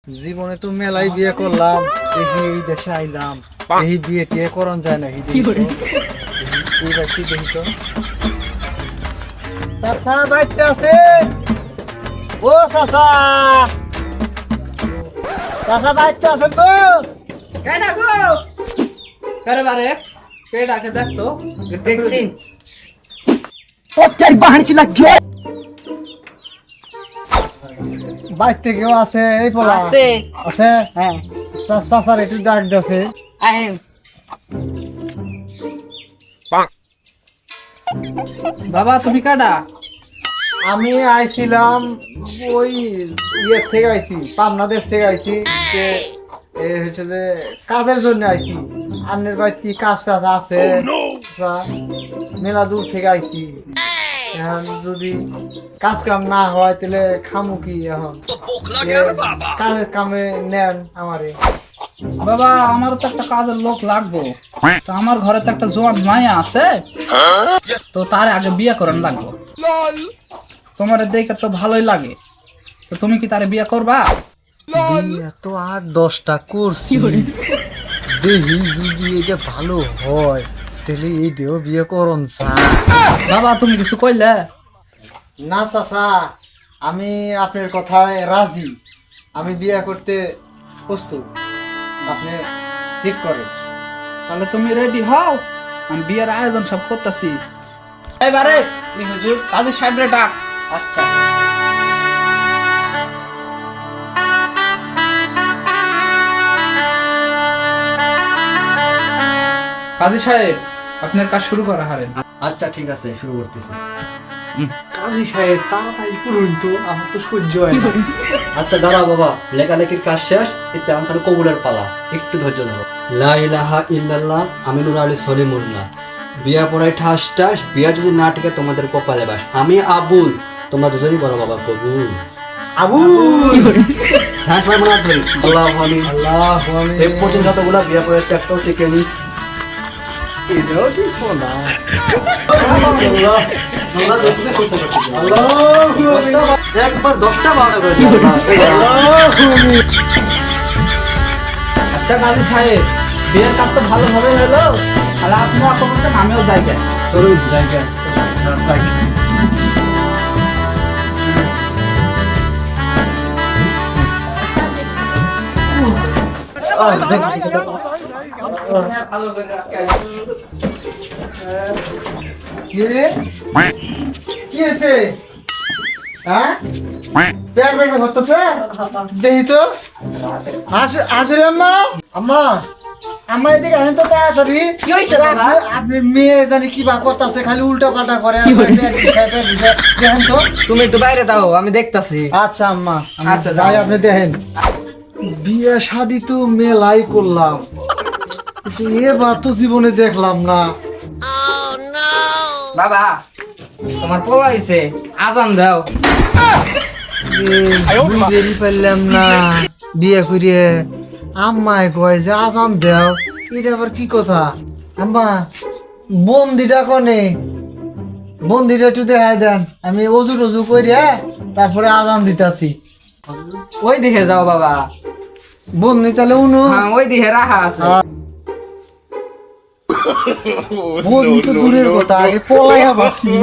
জীবনে তো মেলাই বিয়ে করলাম, দেখি এই দেশে আইলাম, এই বিয়ে টিয়ে করন যায় নাকি দেখি তো। এই বাড়িতে দেখি তো। চাচা বাড়িতে আছে? ও চাচা, চাচা বাড়িতে আছেন তো? কে ডাকো? কারে বারে? কে ডাকে দেখ তো। দেখছি। বাড়িতে কেউ আছে? এই পোলা আছে। আছে? হ্যাঁ। চাচার একটু ডাক দিয়েছে। আহেন। বাবা তুমি কাডা? আমি আইছিলাম ওই ইয়ের থেকে আইছি, পাবনা দেশ থেকে আইছি। হচ্ছে যে কাজের জন্য আইছি। আপনার বাড়িতে কাজ টাজ আছে? আচ্ছা, মেলা দূর থেকে আইছি। এখন যদি কাজ কাম না হয় তাহলে খামু কি? এখন কাজের কামে নেন আমারে। বাবা আমার তো একটা কাজের লোক লাগবে। তো আমার ঘরে তো একটা জোয়ান মায়া আছে, তো তার আগে বিয়ে করান লাগবে। তোমার দেখে তো ভালোই লাগে, তো তুমি কি তারে বিয়ে করবা? বিয়ে তো 8-10টা করছি, দেখি যদি এটা ভালো হয় তাহলে এইটাও বিয়ে করন চা। বাবা তুমি কিছু কইলে? না চাচা, আমি আপনার কথায় রাজি, আমি বিয়ে করতে প্রস্তুত, আপনি ঠিক করেন। তাহলে তুমি রেডি হও, আমি বিয়ের আয়োজন সব করতেছি। এবারে তুমি হুজুর কাজী সাহেবরে ডাক। আচ্ছা। কাজী সাহেব আপনার কাজ শুরু করা হারেন। আচ্ছা ঠিক আছে, শুরু করতেছি। কাজী সাহেব তাড়াতাড়ি করুন তো, আমার তো সহ্য হয় না। আচ্ছা দাঁড়াও বাবা, লেখালেখির কাজ শেষ, এটা আমার কবুলের পালা, একটু ধৈর্য ধরো। লা ইলাহা ইল্লাল্লাহ আমিনুর আলী সলিমুল্লাহ। বিয়া পড়ায় ঠাস ঠাস, বিয়া যদি না টিকে তোমাদের কপালে বাস। আমি আবুল, তোমরা দুজনই বড় বাবা কবুল। আবু হ্যাঁ সবাই মনে ধরি। আল্লাহ আমিন। আল্লাহ এই পর্যন্ত যতগুলা বিয়া পড়েছে একটাও টিকে নি। এটাও ঠিক না। আল্লাহ আল্লাহ যতটুকু করতে পারছি। আল্লাহ একবার 10টা 12টা করে দিও আল্লাহ। আচ্ছা কাজী সাহেব বিয়ের কাজ তো ভালোভাবে হলো, তাহলে আপনি অসম্মত আমিও যাই যাই। চলো জায়গা তাই। কি রে? কি হয়েছে? হ্যাঁ, পেট ব্যথা করতেছে? দেখি তো। আসলে আম্মা, আম্মা, আম্মা এদিকে আসেন তো তাড়াতাড়ি। কি হয়েছে বাবা? আপনি মেয়ে জানি কি বা করতেছে, খালি উল্টা পাল্টা করে। দেখেন তো। তুমি একটু বাইরে দাও, আমি দেখতাছি। আচ্ছা আম্মা, আচ্ছা, যাই, যাও। আপনি দেখেন। বিয়ে শাদি তো মেলাই করলাম, কিন্তু এবার তো জীবনে দেখলাম না। বাবা তোমার পোলা হইছে, আজান দাও। বেরি পারলাম না বিয়ে করিয়ে। আম্মায় কয় যে আজান দেও, এটা আবার কি কথা? আম্মা বন্দিটা কনে, বন্দিটা একটু দেখাই দেন, আমি অজু টজু করিয়া তারপরে আজান দিতাছি। ওই দিকে যাও বাবা। বন্দি তাহলে উনু হ্যাঁ ওই দিকে রাখা আছে। বন্দি তো দূরের কথা, আগে পলাইয়া বাসি।